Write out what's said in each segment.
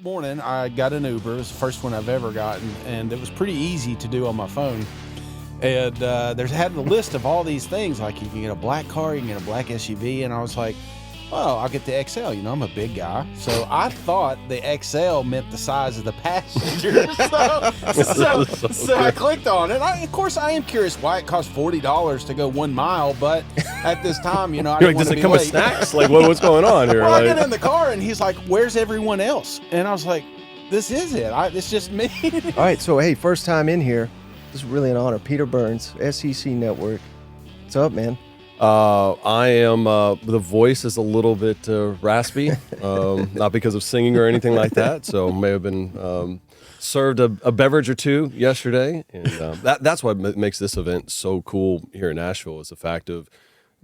morning, I got an Uber. It was the first one I've ever gotten, and it was pretty easy to do on my phone. And there's had a list of all these things, like you can get a black car, you can get a black SUV, and I was like, well, I'll get the XL. You know, I'm a big guy. So I thought the XL meant the size of the passenger. So I clicked on it. Of course, I am curious why it costs $40 to go 1 mile, but at this time, you know, I didn't want to be late. Does it come with snacks? Like, what's going on here? Well, I get in the car, and he's like, where's everyone else? And I was like, this is it. It's just me. All right, so, hey, first time in here. This is really an honor. Peter Burns, SEC Network. What's up, man? I am, the voice is a little bit raspy, not because of singing or anything like that. So may have been served a beverage or two yesterday. And that's what makes this event so cool here in Nashville, is the fact of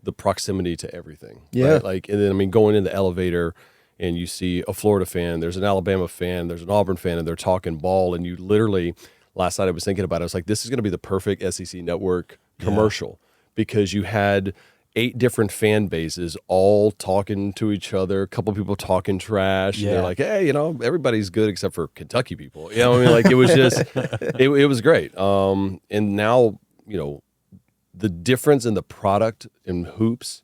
the proximity to everything. Yeah. Right? Like, and then, I mean, going in the elevator and you see a Florida fan, there's an Alabama fan, there's an Auburn fan, and they're talking ball. And you literally, last night I was thinking about it, I was like, this is going to be the perfect SEC Network commercial. Because you had 8 different fan bases all talking to each other, a couple people talking trash. Yeah. And they're like, hey, you know, everybody's good except for Kentucky people. You know what I mean? Like, it was just, it was great. And now, you know, the difference in the product in hoops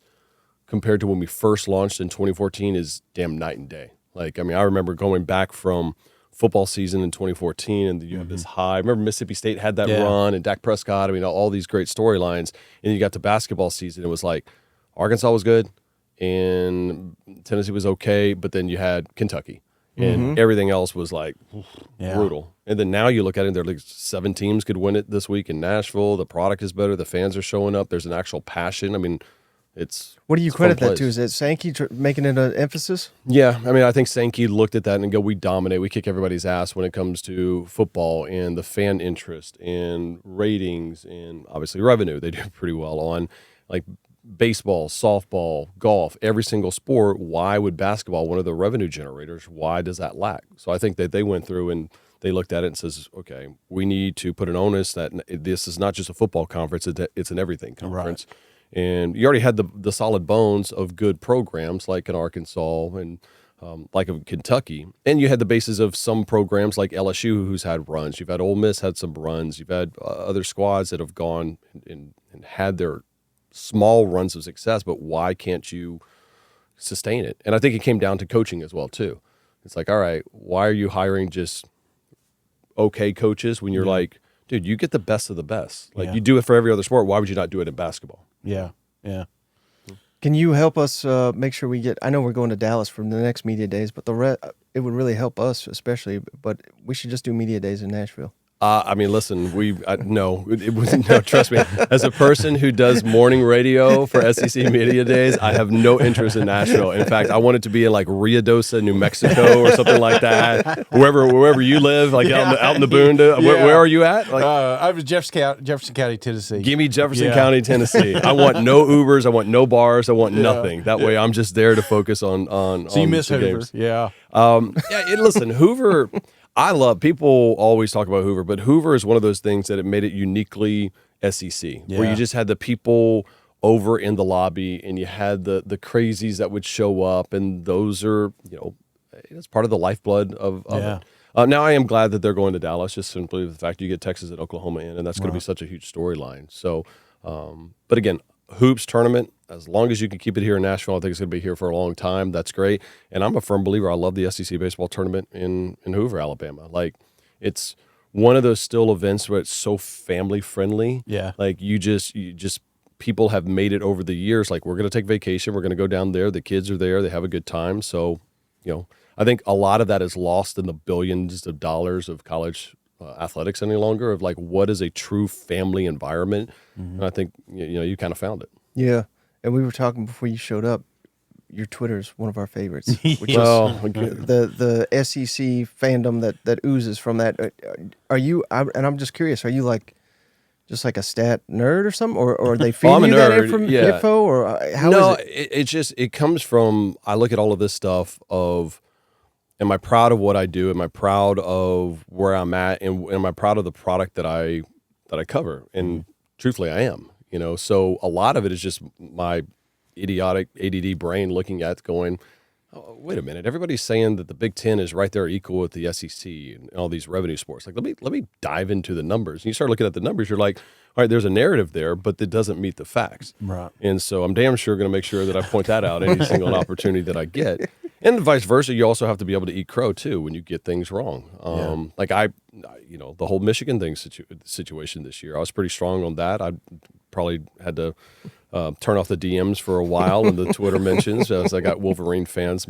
compared to when we first launched in 2014 is damn night and day. Like, I mean, I remember going back from football season in 2014, and you have this high. I remember Mississippi State had that run, and Dak Prescott. I mean, all these great storylines. And you got to basketball season. It was like Arkansas was good, and Tennessee was okay, but then you had Kentucky, and everything else was like brutal. And then now you look at it, and there are like 7 teams could win it this week in Nashville. The product is better. The fans are showing up. There's an actual passion. I mean, it's what do you credit that to? Is it Sankey making it an emphasis? Yeah, I mean, I think Sankey looked at that and go, we dominate, we kick everybody's ass when it comes to football and the fan interest and ratings and obviously revenue. They do pretty well on like baseball, softball, golf, every single sport. Why would basketball, one of the revenue generators, why does that lack? So I think that they went through and they looked at it and says, okay, we need to put an onus that this is not just a football conference, it's an everything conference. Right. And you already had the solid bones of good programs like in Arkansas and like in Kentucky. And you had the basis of some programs like LSU who's had runs. You've had Ole Miss had some runs. You've had other squads that have gone and had their small runs of success, but why can't you sustain it? And I think it came down to coaching as well, too. It's like, all right, why are you hiring just okay coaches when you're like, dude, you get the best of the best. Like, you do it for every other sport. Why would you not do it in basketball? Yeah. Can you help us make sure we get? I know we're going to Dallas for the next media days, but it would really help us, especially. But we should just do media days in Nashville. I mean, listen, no, trust me. As a person who does morning radio for SEC Media Days, I have no interest in Nashville. In fact, I want it to be in like Ruidoso, New Mexico, or something like that. Wherever you live, like out in the boon. Where are you at? Like, I was Jefferson County, Tennessee. Give me Jefferson County, Tennessee. I want no Ubers. I want no bars. I want nothing. That way, I'm just there to focus on. So you miss Hoover? Games. Yeah. Listen, Hoover. I love, people always talk about Hoover, but Hoover is one of those things that it made it uniquely SEC, where you just had the people over in the lobby and you had the crazies that would show up, and those are, it's part of the lifeblood of it. Now I am glad that they're going to Dallas, just simply the fact you get Texas and Oklahoma in, and that's going to be such a huge storyline. So, but again, hoops tournament, as long as you can keep it here in Nashville, I think it's going to be here for a long time. That's great. And I'm a firm believer. I love the SEC baseball tournament in Hoover, Alabama. Like, it's one of those still events where it's so family friendly. Yeah. Like, you just people have made it over the years. Like, we're going to take vacation. We're going to go down there. The kids are there. They have a good time. So, I think a lot of that is lost in the billions of dollars of college athletics any longer, of like, what is a true family environment? And I think, you kind of found it. Yeah. And we were talking before you showed up. Your Twitter is one of our favorites. Which is the SEC fandom that oozes from that. Are you? And I'm just curious. Are you like just like a stat nerd or something, or are they feeding you that info, or how is it? It comes from, I look at all of this stuff of, am I proud of what I do? Am I proud of where I'm at? And am I proud of the product that I cover? And truthfully, I am. So a lot of it is just my idiotic ADD brain looking at going, oh, wait a minute, everybody's saying that the Big Ten is right there equal with the SEC and all these revenue sports. Like, let me dive into the numbers. And you start looking at the numbers, you're like, all right, there's a narrative there, but it doesn't meet the facts. Right. And so I'm damn sure going to make sure that I point that out any single opportunity that I get. And vice versa, you also have to be able to eat crow too when you get things wrong. Like the whole Michigan thing situation this year, I was pretty strong on that. I probably had to turn off the DMs for a while and the Twitter mentions as I got Wolverine fans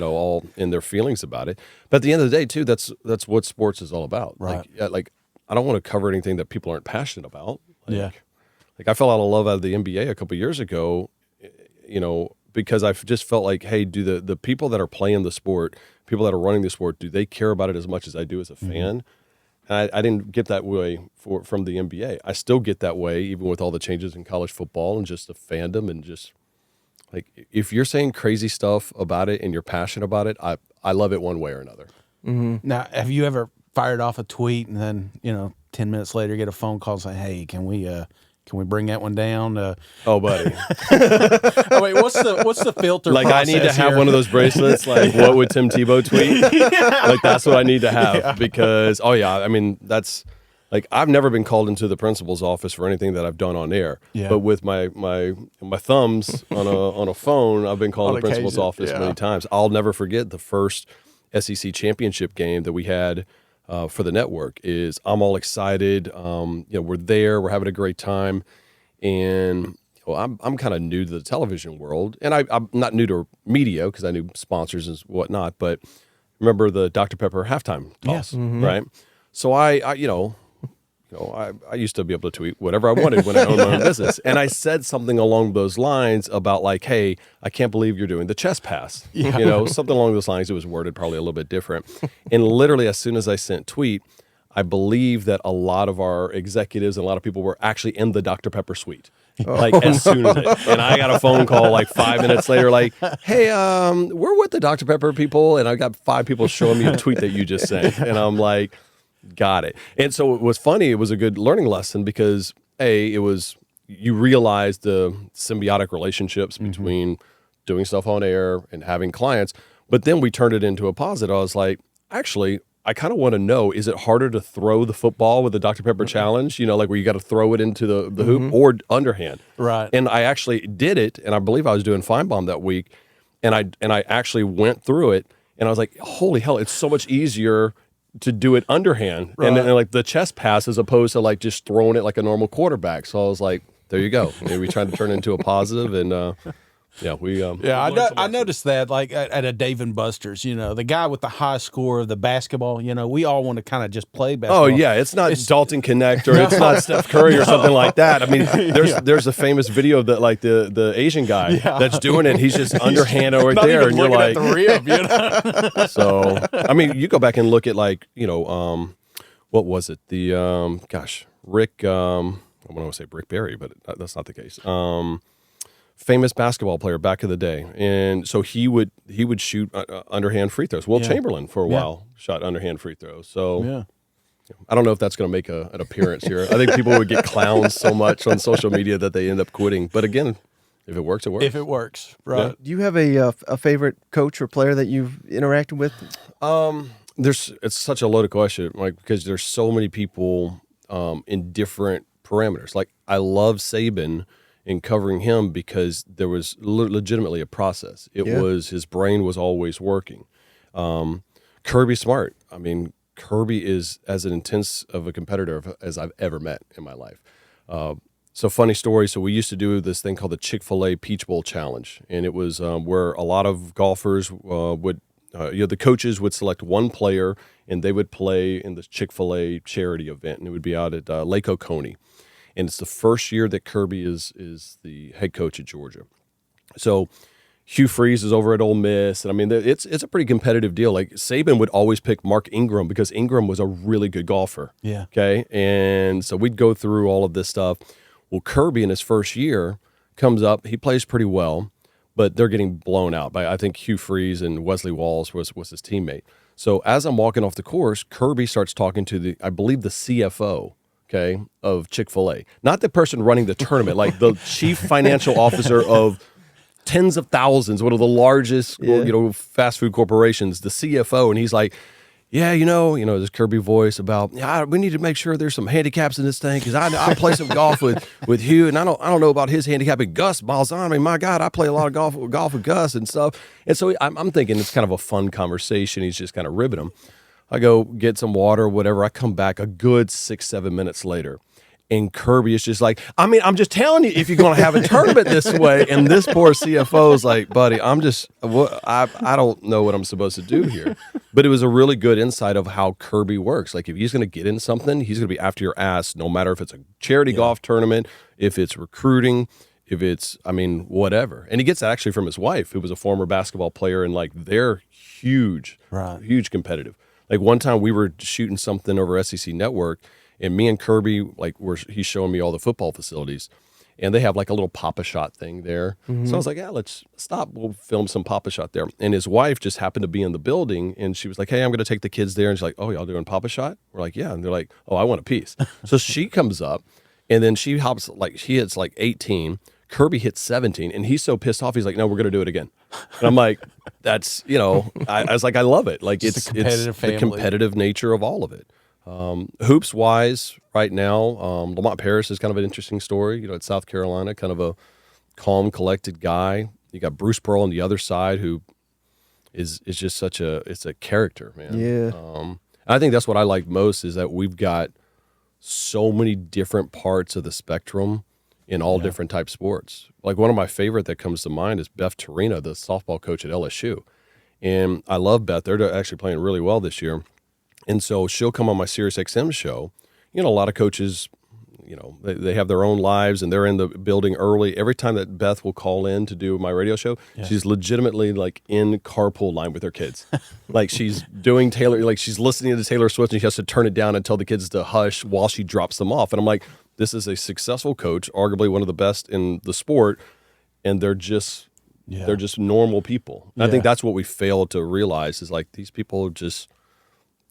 all in their feelings about it. But at the end of the day, too, that's what sports is all about. Right. Like I don't want to cover anything that people aren't passionate about. Like I fell out of love out of the NBA a couple of years ago, because I just felt like, hey, do the people that are playing the sport, people that are running the sport, do they care about it as much as I do as a fan? And I didn't get that way from the NBA. I still get that way, even with all the changes in college football and just the fandom and just like, if you're saying crazy stuff about it and you're passionate about it, I love it one way or another. Now, have you ever fired off a tweet and then 10 minutes later get a phone call saying, "Hey, can we bring that one down?" Oh, buddy. Oh, wait, what's the filter? Like, I need to have one of those bracelets. Like, what would Tim Tebow tweet? Like, that's what I need to have because, I mean, that's like, I've never been called into the principal's office for anything that I've done on air. Yeah. But with my thumbs on a phone, I've been called to the principal's office many times. I'll never forget the first SEC championship game that we had for the network. I'm all excited. We're there. We're having a great time. And I'm kind of new to the television world. And I'm not new to media because I knew sponsors and whatnot. But remember the Dr. Pepper halftime toss, right? So I used to be able to tweet whatever I wanted when I owned my own business. And I said something along those lines about like, hey, I can't believe you're doing the chest pass. Something along those lines. It was worded probably a little bit different. And literally as soon as I sent tweet, I believe that a lot of our executives and a lot of people were actually in the Dr. Pepper suite. Like as soon as it. And I got a phone call like 5 minutes later, like, hey, we're with the Dr. Pepper people. And I got 5 people showing me a tweet that you just sent. And I'm like, got it. And so it was funny. It was a good learning lesson because you realize the symbiotic relationships between doing stuff on air and having clients. But then we turned it into a positive. I was like, actually, I kind of want to know, is it harder to throw the football with the Dr. Pepper challenge? Like where you got to throw it into the hoop or underhand. Right. And I actually did it. And I believe I was doing Feinbaum that week. And I actually went through it and I was like, holy hell, it's so much easier to do it underhand and then like the chest pass as opposed to like just throwing it like a normal quarterback. So I was like, there you go. We tried to turn it into a positive and I noticed that like at a Dave and Buster's, the guy with the high score of the basketball, we all want to kind of just play basketball. Oh yeah, it's not Dalton Connect or it's not Steph Curry or something like that. I mean, there's a famous video that like the Asian guy that's doing it. He's just underhand over there, and you're like, at the rim, So I mean, you go back and look at like what was it? The Rick. I want to say Rick Barry, but that's not the case. Famous basketball player back in the day, and so he would shoot underhand free throws. Will Chamberlain for a while shot underhand free throws. So I don't know if that's going to make an appearance here. I think people would get clowned so much on social media that they end up quitting. But again, if it works, it works. If it works, right? Yeah. Do you have a favorite coach or player that you've interacted with? It's such a loaded question, like because there's so many people in different parameters. Like I love Saban. In covering him because there was legitimately a process. It was his brain was always working. Kirby Smart. I mean, Kirby is as intense of a competitor as I've ever met in my life. So funny story. So we used to do this thing called the Chick-fil-A Peach Bowl Challenge, and it was where a lot of golfers would, the coaches would select one player and they would play in the Chick-fil-A charity event, and it would be out at Lake Oconee. And it's the first year that Kirby is the head coach at Georgia. So Hugh Freeze is over at Ole Miss. And I mean, it's a pretty competitive deal. Like Saban would always pick Mark Ingram because Ingram was a really good golfer. Yeah. Okay. And so we'd go through all of this stuff. Well, Kirby in his first year comes up. He plays pretty well, but they're getting blown out by, I think, Hugh Freeze and Wesley Walls was his teammate. So as I'm walking off the course, Kirby starts talking to I believe the CFO. Okay, of Chick-fil-A. Not the person running the tournament, like the chief financial officer of tens of thousands, one of the largest, fast food corporations, the CFO, and he's like, yeah, this Kirby voice about, we need to make sure there's some handicaps in this thing because I play some golf with Hugh, and I don't know about his handicap. And Gus Balzan, I mean, my God, I play a lot of golf with Gus and stuff. And so I'm thinking it's kind of a fun conversation. He's just kind of ribbing him. I go get some water or whatever. I come back a good 6-7 minutes later. And Kirby is just like, I mean, I'm just telling you, if you're going to have a tournament this way, and this poor CFO is like, buddy, I don't know what I'm supposed to do here. But it was a really good insight of how Kirby works. Like, if he's going to get in something, he's going to be after your ass, no matter if it's a charity golf tournament, if it's recruiting, if it's, whatever. And he gets that actually from his wife, who was a former basketball player, and like, they're huge competitive. Like, one time we were shooting something over SEC Network, and me and Kirby, he's showing me all the football facilities, and they have like a little Pop-A-Shot thing there. Mm-hmm. So I was like, let's stop. We'll film some Pop-A-Shot there. And his wife just happened to be in the building, and she was like, hey, I'm going to take the kids there. And she's like, oh, y'all doing Pop-A-Shot? We're like, yeah. And they're like, oh, I want a piece. So she comes up, and then she hits 18. Kirby hits 17, and he's so pissed off. He's like, no, we're going to do it again. And I'm like, that's, I was like, I love it. Like, it's the competitive nature of all of it. Hoops wise, right now, Lamont Paris is kind of an interesting story. At South Carolina, kind of a calm, collected guy. You got Bruce Pearl on the other side, who is just it's a character, man. Yeah. I think that's what I like most, is that we've got so many different parts of the spectrum in all different type sports. Like, one of my favorite that comes to mind is Beth Torina, the softball coach at LSU. And I love Beth. They're actually playing really well this year. And so she'll come on my SiriusXM show. A lot of coaches, they have their own lives, and they're in the building early. Every time that Beth will call in to do my radio show, she's legitimately like in carpool line with her kids. Like, she's doing she's listening to Taylor Swift, and she has to turn it down and tell the kids to hush while she drops them off. And I'm like, this is a successful coach, arguably one of the best in the sport, and they're just normal people. I think that's what we fail to realize, is like, these people just,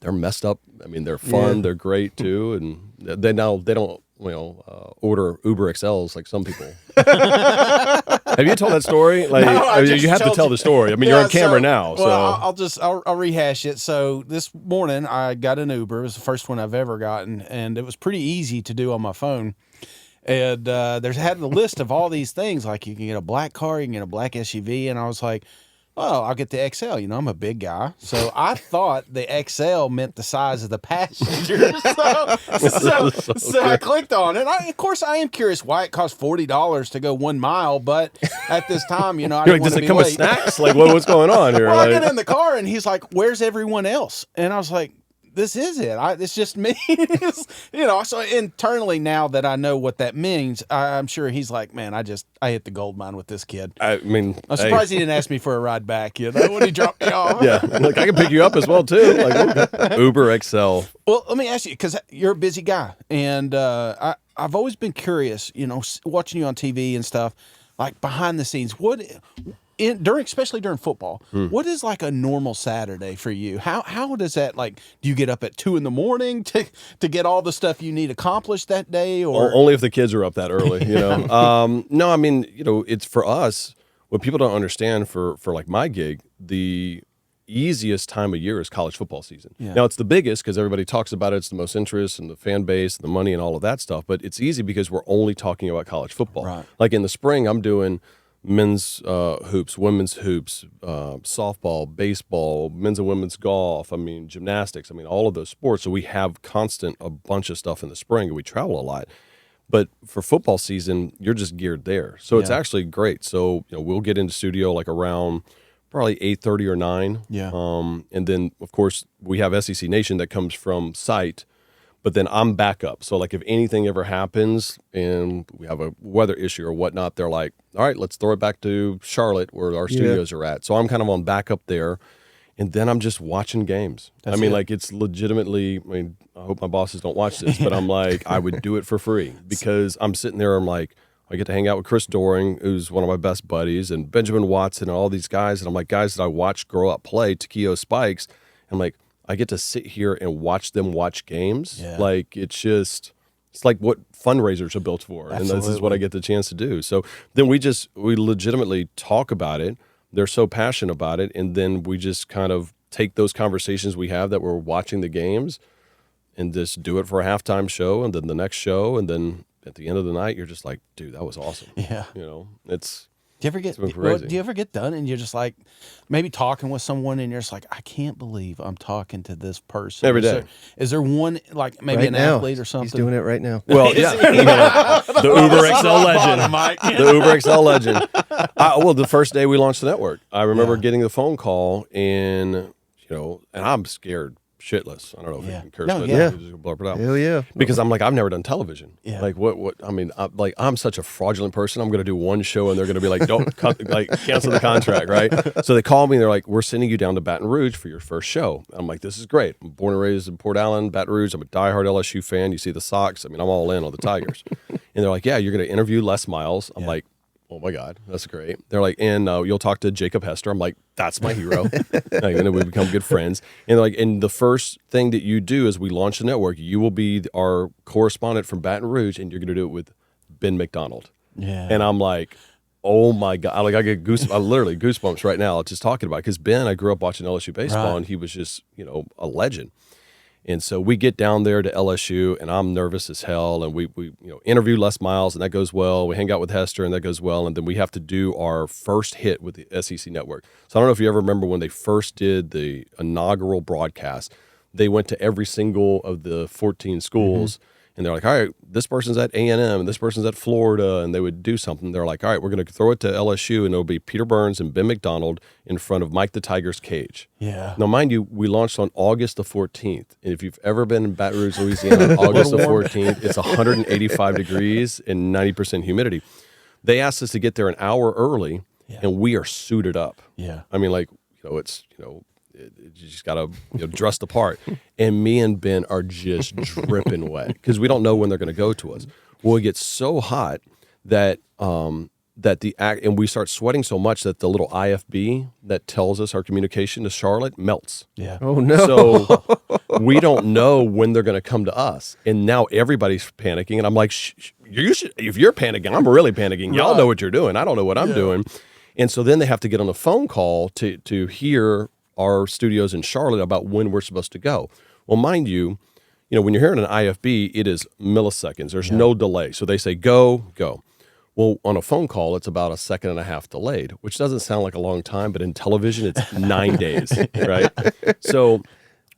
they're messed up. I mean, they're fun. They're great too, and they don't order Uber XLs like some people. Have you told that story? Like, no, you have to tell the story. I mean, you're on camera now. So I'll rehash it. So this morning I got an Uber. It was the first one I've ever gotten, and it was pretty easy to do on my phone. And there's had the list of all these things, like you can get a black car, you can get a black SUV, and I was like, oh, I'll get the XL. I'm a big guy. So I thought the XL meant the size of the passenger. So I clicked on it. Of course, I am curious why it costs $40 to go 1 mile. But at this time, I didn't want to be late. Does it come with snacks? Like, what's going on here? Well, I get in the car, and he's like, where's everyone else? And I was like, this is it. It's just me. So internally, now that I know what that means, I'm sure he's like, man, I hit the gold mine with this kid. I mean, I'm surprised he didn't ask me for a ride back, when he dropped me off. Yeah. Like, I can pick you up as well, too. Like, Uber XL. Well, let me ask you, because you're a busy guy, and I've always been curious, watching you on TV and stuff, like behind the scenes, especially during football, what is like a normal Saturday for you? How does that, like, do you get up at 2 a.m. to get all the stuff you need accomplished that day, or only if the kids are up that early? No, I mean, it's for us. What people don't understand for like my gig, the easiest time of year is college football season. Yeah. Now, it's the biggest because everybody talks about it. It's the most interest and the fan base, and the money, and all of that stuff. But it's easy because we're only talking about college football. Right. Like, in the spring, I'm doing men's hoops, women's hoops, softball, baseball, men's and women's golf, gymnastics, all of those sports. So we have a bunch of stuff in the spring, and we travel a lot. But for football season, you're just geared there. So it's actually great. So, we'll get into studio like around probably 8:30 or 9. Yeah. And then, of course, we have SEC Nation that comes from site. But then I'm back up. So, like, if anything ever happens and we have a weather issue or whatnot, they're like, all right, let's throw it back to Charlotte where our studios are at. So I'm kind of on backup there. And then I'm just watching games. It's legitimately, I hope my bosses don't watch this, but I'm like, I would do it for free because I'm sitting there, I'm like, I get to hang out with Chris Doering, who's one of my best buddies, and Benjamin Watson and all these guys. And I'm like, guys that I watched grow up play, Takeo Spikes. I'm like, I get to sit here and watch them watch games. Yeah. Like, it's It's like what fundraisers are built for. Absolutely. And this is what I get the chance to do. So then we legitimately talk about it. They're so passionate about it. And then we just kind of take those conversations we have that we're watching the games and just do it for a halftime show and then the next show. And then at the end of the night, you're just like, dude, that was awesome. Yeah. You know, it's. Do you ever get done and you're just like maybe talking with someone and you're just like, I can't believe I'm talking to this person every day? Is there one like maybe right an now, athlete or something? He's doing it right now. Well, yeah, the Uber XL legend, the Uber XL legend. Well, the first day we launched the network, I remember getting the phone call and I'm scared shitless. I don't know if you can curse, but yeah. just blurb it out. Hell yeah. Because I'm like, I've never done television. Yeah. Like what? I mean, I'm such a fraudulent person. I'm going to do one show and they're going to be like, don't cancel the contract, right? So they call me and they're like, we're sending you down to Baton Rouge for your first show. I'm like, this is great. I'm born and raised in Port Allen, Baton Rouge. I'm a diehard LSU fan. You see the Sox. I mean, I'm all in on the Tigers. And they're like, yeah, you're going to interview Les Miles. I'm like, oh my God, that's great. They're like, and you'll talk to Jacob Hester. I'm like, that's my hero. And then we become good friends. And they're like, and the first thing that you do as we launch the network, you will be our correspondent from Baton Rouge, and you're going to do it with Ben McDonald. Yeah. And I'm like, oh my God, I get literally goosebumps right now just talking about it. Because Ben, I grew up watching LSU baseball, and he was just a legend. And so we get down there to LSU, and I'm nervous as hell. And we interview Les Miles, and that goes well. We hang out with Hester, and that goes well. And then we have to do our first hit with the SEC Network. So I don't know if you ever remember when they first did the inaugural broadcast. They went to every single of the 14 schools, and they're like, all right, this person's at A&M, and this person's at Florida, and they would do something. They're like, all right, we're going to throw it to LSU, and it'll be Peter Burns and Ben McDonald in front of Mike the Tiger's cage. Yeah. Now, mind you, we launched on August the 14th. And if you've ever been in Baton Rouge, Louisiana, on August the 14th, it's 185 degrees and 90% humidity. They asked us to get there an hour early, and we are suited up. Yeah. I mean, you just got to dress the part. And me and Ben are just dripping wet because we don't know when they're going to go to us. Well, it gets so hot that and we start sweating so much that the little IFB that tells us our communication to Charlotte melts. Yeah. Oh, no. So we don't know when they're going to come to us. And now everybody's panicking. And I'm like, if you're panicking, I'm really panicking. Y'all know what you're doing. I don't know what I'm doing. And so then they have to get on a phone call to hear our studios in Charlotte about when we're supposed to go. Well, mind you, when you're hearing an IFB, it is milliseconds. There's no delay. So they say, go. Well, on a phone call, it's about a second and a half delayed, which doesn't sound like a long time, but in television, it's 9 days, right? So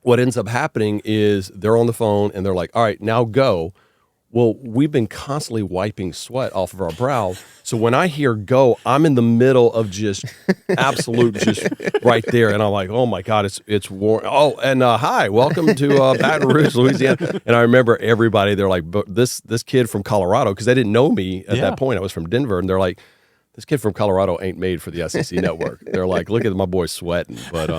what ends up happening is they're on the phone and they're like, all right, now go. Well, we've been constantly wiping sweat off of our brow. So when I hear go, I'm in the middle of just just right there. And I'm like, oh my God, it's warm. Oh, and hi, welcome to Baton Rouge, Louisiana. And I remember everybody, they're like, this kid from Colorado, because they didn't know me at that point. I was from Denver. And they're like, this kid from Colorado ain't made for the SEC network. They're like, look at my boy sweating. But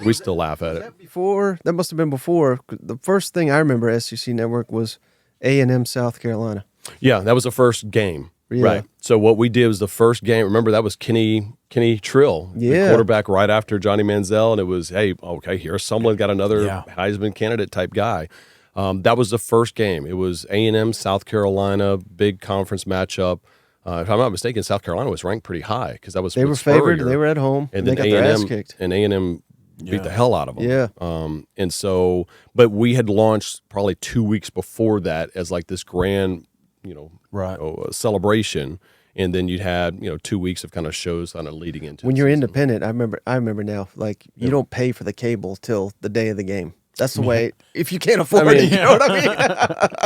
we still laugh at it. That must have been before. The first thing I remember SEC network was A&M South Carolina. Yeah, that was the first game. Yeah. Right. So what we did was the first game. Remember, that was Kenny Trill, the quarterback right after Johnny Manziel, and it was, hey, okay, here's someone got another Heisman candidate type guy. That was the first game. It was A&M South Carolina, big conference matchup. If I'm not mistaken, South Carolina was ranked pretty high because that was they were favored. They were at home, and they then got their ass kicked. And A&M beat the hell out of them. Yeah. And so, but we had launched probably 2 weeks before that as like this grand, celebration. And then you'd had, 2 weeks of kind of shows kind of leading into when you're independent. I remember now, like you don't pay for the cable till the day of the game. That's the way, if you can't afford it, you know what I mean?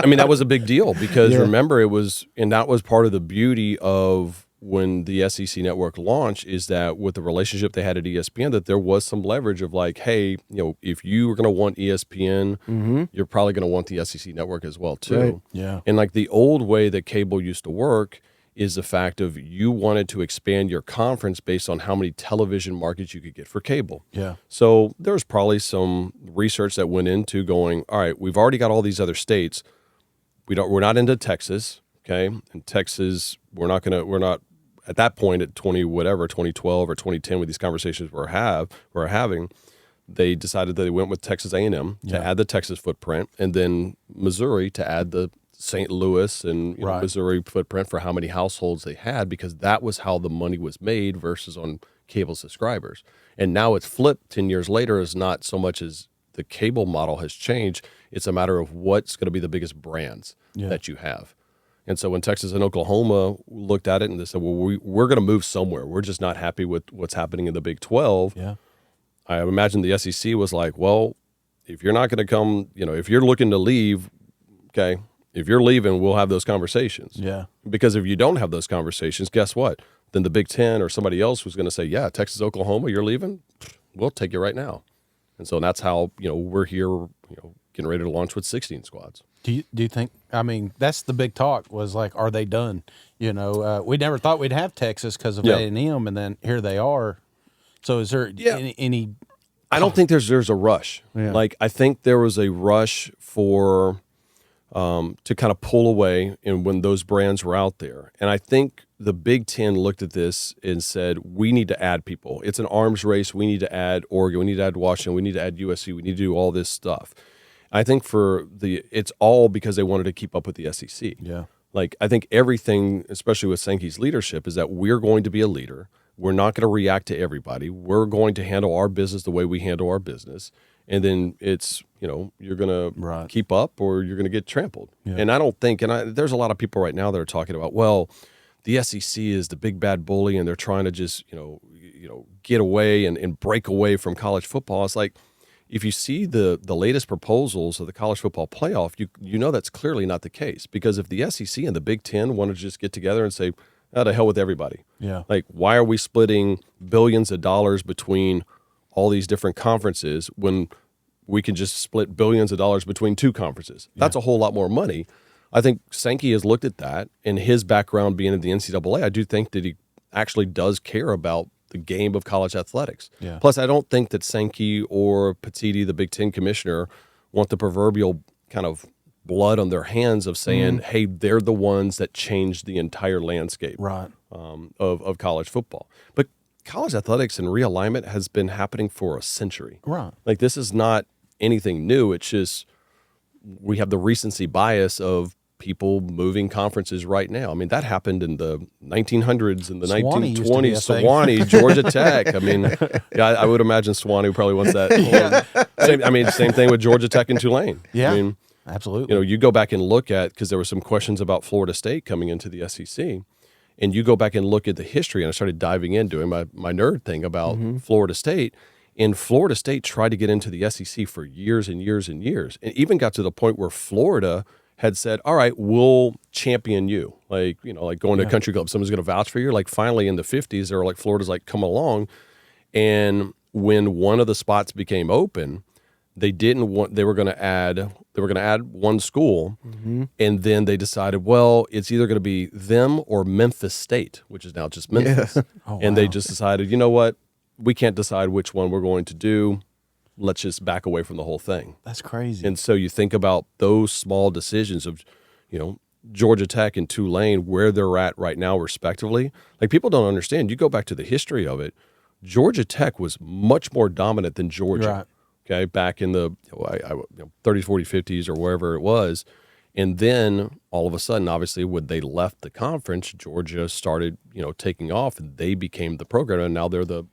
I mean, that was a big deal because remember that was part of the beauty of when the SEC network launched is that with the relationship they had at ESPN, that there was some leverage of like, hey, if you were going to want ESPN, you're probably going to want the SEC network as well too. Right. Yeah. And like the old way that cable used to work is the fact of you wanted to expand your conference based on how many television markets you could get for cable. Yeah. So there's probably some research that went into going, all right, we've already got all these other states. We're not into Texas, okay? And Texas, we're not at that point at 2012 or 2010 with these conversations we're having, they decided that they went with Texas A&M to add the Texas footprint, and then Missouri to add the St. Louis and Right. Missouri footprint for how many households they had, because that was how the money was made versus on cable subscribers. And now it's flipped 10 years later, is not so much as the cable model has changed. It's a matter of what's going to be the biggest brands that you have. And so when Texas and Oklahoma looked at it and they said, well, we're going to move somewhere. We're just not happy with what's happening in the Big 12. Yeah. I imagine the SEC was like, well, if you're not going to come, if you're looking to leave, okay, if you're leaving, we'll have those conversations. Yeah. Because if you don't have those conversations, guess what? Then the Big 10 or somebody else was going to say, yeah, Texas, Oklahoma, you're leaving? We'll take you right now. And so that's how, we're here, getting ready to launch with 16 squads. Do you think, I mean, that's the big talk was like, are they done? We never thought we'd have Texas because of A&M, and then here they are. So is there any I don't think there's a rush. Yeah. Like, I think there was a rush for to kind of pull away and when those brands were out there. And I think the Big Ten looked at this and said, we need to add people. It's an arms race. We need to add Oregon. We need to add Washington. We need to add USC. We need to do all this stuff. I think it's all because they wanted to keep up with the SEC. Yeah. Like, I think everything, especially with Sankey's leadership, is that we're going to be a leader. We're not going to react to everybody. We're going to handle our business the way we handle our business. And then it's, you're going to keep up or you're going to get trampled. Yeah. And I don't think, there's a lot of people right now that are talking about, well, the SEC is the big bad bully and they're trying to just, get away and break away from college football. It's like, if you see the latest proposals of the college football playoff, you know that's clearly not the case. Because if the SEC and the Big Ten want to just get together and say, oh, to hell with everybody. Yeah. Like, why are we splitting billions of dollars between all these different conferences when we can just split billions of dollars between two conferences? That's a whole lot more money. I think Sankey has looked at that, and his background being in the NCAA, I do think that he actually does care about the game of college athletics. Yeah. Plus, I don't think that Sankey or Petitti, the Big Ten commissioner, want the proverbial kind of blood on their hands of saying, hey, they're the ones that changed the entire landscape of college football. But college athletics and realignment has been happening for a century. Right. Like, this is not anything new. It's just we have the recency bias of people moving conferences right now. I mean, that happened in the 1900s and the Sewanee 1920s. Sewanee, Georgia Tech. I mean, I would imagine Sewanee probably wants that. Same thing with Georgia Tech and Tulane. Yeah. I mean, absolutely. You go back and look at, because there were some questions about Florida State coming into the SEC, and you go back and look at the history, and I started diving in, doing my nerd thing about Florida State, and Florida State tried to get into the SEC for years and years and years, and even got to the point where Florida had said, all right, we'll champion you. Like going to a country club, someone's going to vouch for you. Like, finally in the 50s, they were like, Florida's like, come along. And when one of the spots became open, they were going to add one school. And then they decided, well, it's either going to be them or Memphis State, which is now just Memphis. Yeah. Oh, and wow. they just decided, you know what? We can't decide which one we're going to do. Let's just back away from the whole thing. That's crazy. And so you think about those small decisions of, Georgia Tech and Tulane, where they're at right now, respectively. Like, people don't understand. You go back to the history of it. Georgia Tech was much more dominant than Georgia. Right. Okay, back in the 30s, 40s, 50s, or wherever it was. And then all of a sudden, obviously, when they left the conference, Georgia started, taking off, and they became the program. And now they're the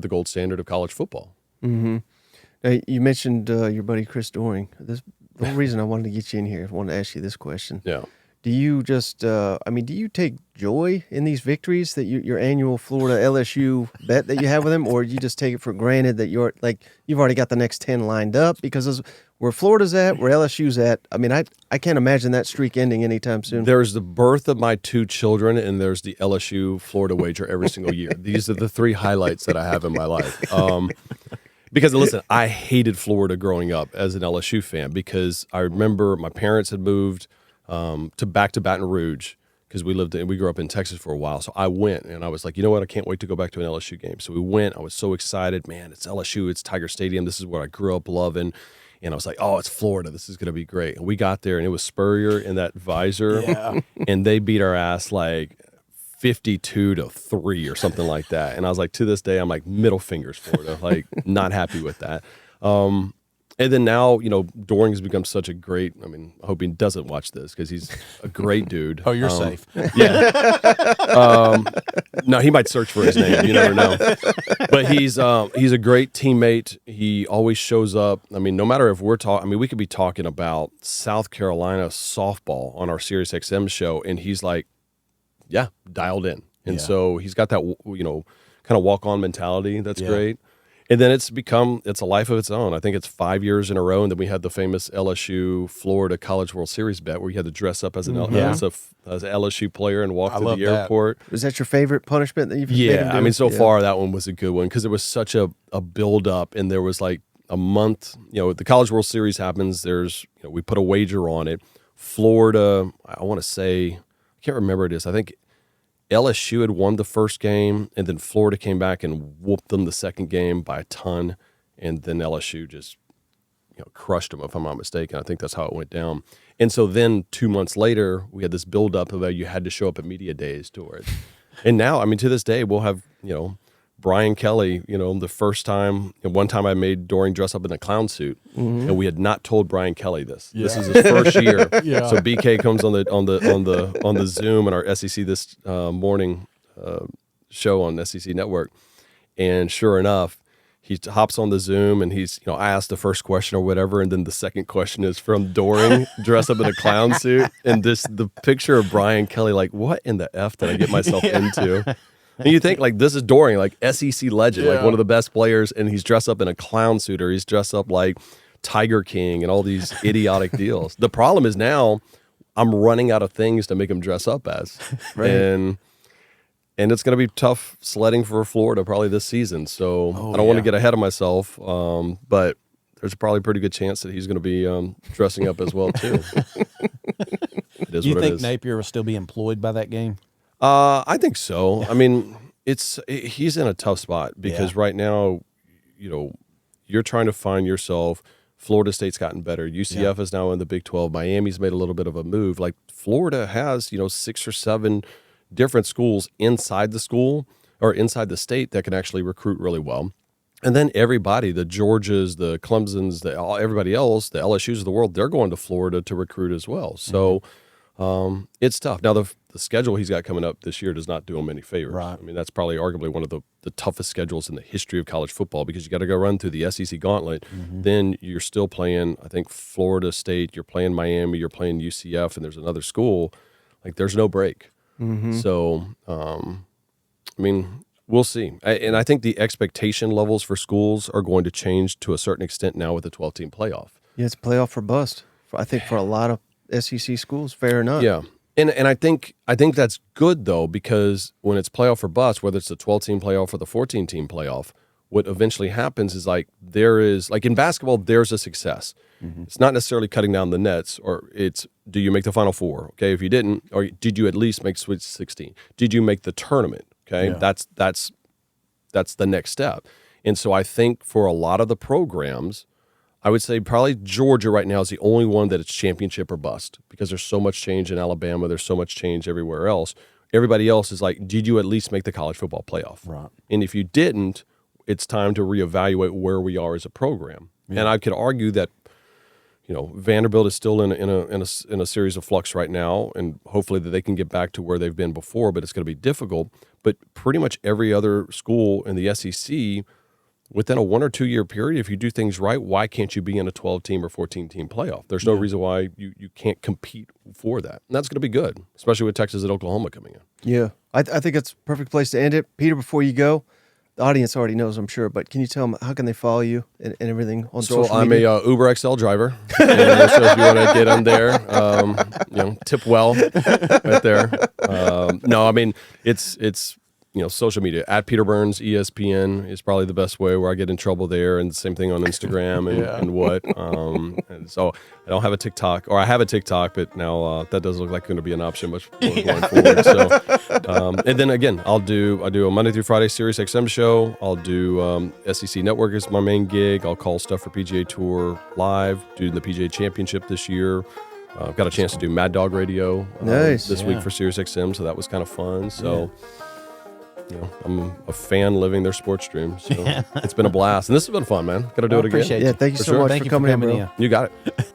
gold standard of college football. Mm-hmm. You mentioned your buddy Chris Doering. The whole reason I wanted to get you in here, I wanted to ask you this question. Yeah. Do you just, do you take joy in these victories that your annual Florida LSU bet that you have with them, or you just take it for granted that you've already got the next 10 lined up? Because where Florida's at, where LSU's at, I can't imagine that streak ending anytime soon. There's the birth of my two children, and there's the LSU Florida wager every single year. These are the three highlights that I have in my life. Because, listen, I hated Florida growing up as an LSU fan, because I remember my parents had moved to Baton Rouge, because we grew up in Texas for a while. So I went, and I was like, you know what? I can't wait to go back to an LSU game. So we went. I was so excited. Man, it's LSU. It's Tiger Stadium. This is what I grew up loving. And I was like, oh, it's Florida. This is going to be great. And we got there, and it was Spurrier in that visor. Yeah. And they beat our ass like 52-3 or something like that. And I was like, to this day, I'm like, middle fingers, Florida, like, not happy with that. And then now, Doering has become such a great, I hope he doesn't watch this because he's a great dude. Oh, you're safe. Yeah. No, he might search for his name. You never know. But he's a great teammate. He always shows up. No matter if we're talking, we could be talking about South Carolina softball on our Sirius XM show, and he's like, yeah, dialed in. And so he's got that, kind of walk-on mentality. That's great. And then it's a life of its own. I think it's 5 years in a row. And then we had the famous LSU Florida College World Series bet where you had to dress up as an LSU player and walk to the airport. Was that your favorite punishment that you've made him do? So far that one was a good one because it was such a build-up, and there was like a month. The College World Series happens. There's we put a wager on it. Florida, I want to say, I can't remember it is. I think LSU had won the first game, and then Florida came back and whooped them the second game by a ton, and then LSU just crushed them, if I'm not mistaken. I think that's how it went down. And so then 2 months later, we had this build-up of you had to show up at media days to it. And now, to this day, we'll have, Brian Kelly, the first time, one time I made Doering dress up in a clown suit, and we had not told Brian Kelly this. Yeah. This is his first year. So BK comes on the Zoom and our SEC this morning show on SEC Network, and sure enough, he hops on the Zoom and he's I asked the first question or whatever, and then the second question is from Doering dressed up in a clown suit, and the picture of Brian Kelly like, what in the F did I get myself into? And you think, this is Doering, SEC legend, one of the best players, and he's dressed up in a clown suit, or he's dressed up like Tiger King and all these idiotic deals. The problem is now I'm running out of things to make him dress up as. Right. And it's going to be tough sledding for Florida probably this season. So I don't want to get ahead of myself, but there's probably a pretty good chance that he's going to be dressing up as well, too. Do you think Napier will still be employed by that game? I think so. He's in a tough spot because right now, you're trying to find yourself. Florida State's gotten better. UCF is now in the Big 12. Miami's made a little bit of a move. Florida has, 6 or 7 different schools inside the school or inside the state that can actually recruit really well. And then everybody, the Georgias, the Clemsons, everybody else, the LSUs of the world, they're going to Florida to recruit as well. So it's tough. Now, the schedule he's got coming up this year does not do him any favors. Right. That's probably arguably one of the toughest schedules in the history of college football because you got to go run through the SEC gauntlet. Mm-hmm. Then you're still playing, I think, Florida State. You're playing Miami. You're playing UCF, and there's another school. There's no break. Mm-hmm. So, we'll see. And I think the expectation levels for schools are going to change to a certain extent now with the 12-team playoff. Yeah, it's playoff for bust. I think for a lot of SEC schools, fair enough. Yeah. And I think that's good, though, because when it's playoff or bust, whether it's the 12-team playoff or the 14-team playoff, what eventually happens is there is in basketball, there's a success. Mm-hmm. It's not necessarily cutting down the nets, or it's do you make the Final Four? Okay, if you didn't, or did you at least make Sweet 16? Did you make the tournament? Okay, that's the next step. And so I think for a lot of the programs, I would say probably Georgia right now is the only one that it's championship or bust because there's so much change in Alabama. There's so much change everywhere else. Everybody else is did you at least make the college football playoff? Right. And if you didn't, it's time to reevaluate where we are as a program. Yeah. And I could argue that, Vanderbilt is still in a series of flux right now, and hopefully that they can get back to where they've been before, but it's going to be difficult. But pretty much every other school in the SEC, within a 1 or 2 year period, if you do things right, why can't you be in a 12-team or 14-team playoff? There's no reason why you can't compete for that. And that's going to be good, especially with Texas and Oklahoma coming in. Yeah, I think that's a perfect place to end it. Peter, before you go, the audience already knows, I'm sure, but can you tell them how can they follow you and everything on social media? I'm a Uber XL driver, and so if you want to get on there, tip well right there. It's social media. At Peter Burns ESPN is probably the best way where I get in trouble there, and same thing on Instagram and what. And so I don't have a TikTok, or I have a TikTok, but now that doesn't look like going to be an option much going forward. So, and then again, I do a Monday through Friday Sirius XM show. I'll do SEC Network is my main gig. I'll call stuff for PGA Tour live, do the PGA Championship this year. I've got a chance to do Mad Dog Radio this week for Sirius XM, so that was kind of fun. So. I'm a fan living their sports dream. So it's been a blast. And this has been fun, man. Got to do it again. Appreciate Yeah, thank you so sure. much Thank for you coming in, coming bro. in. You got it.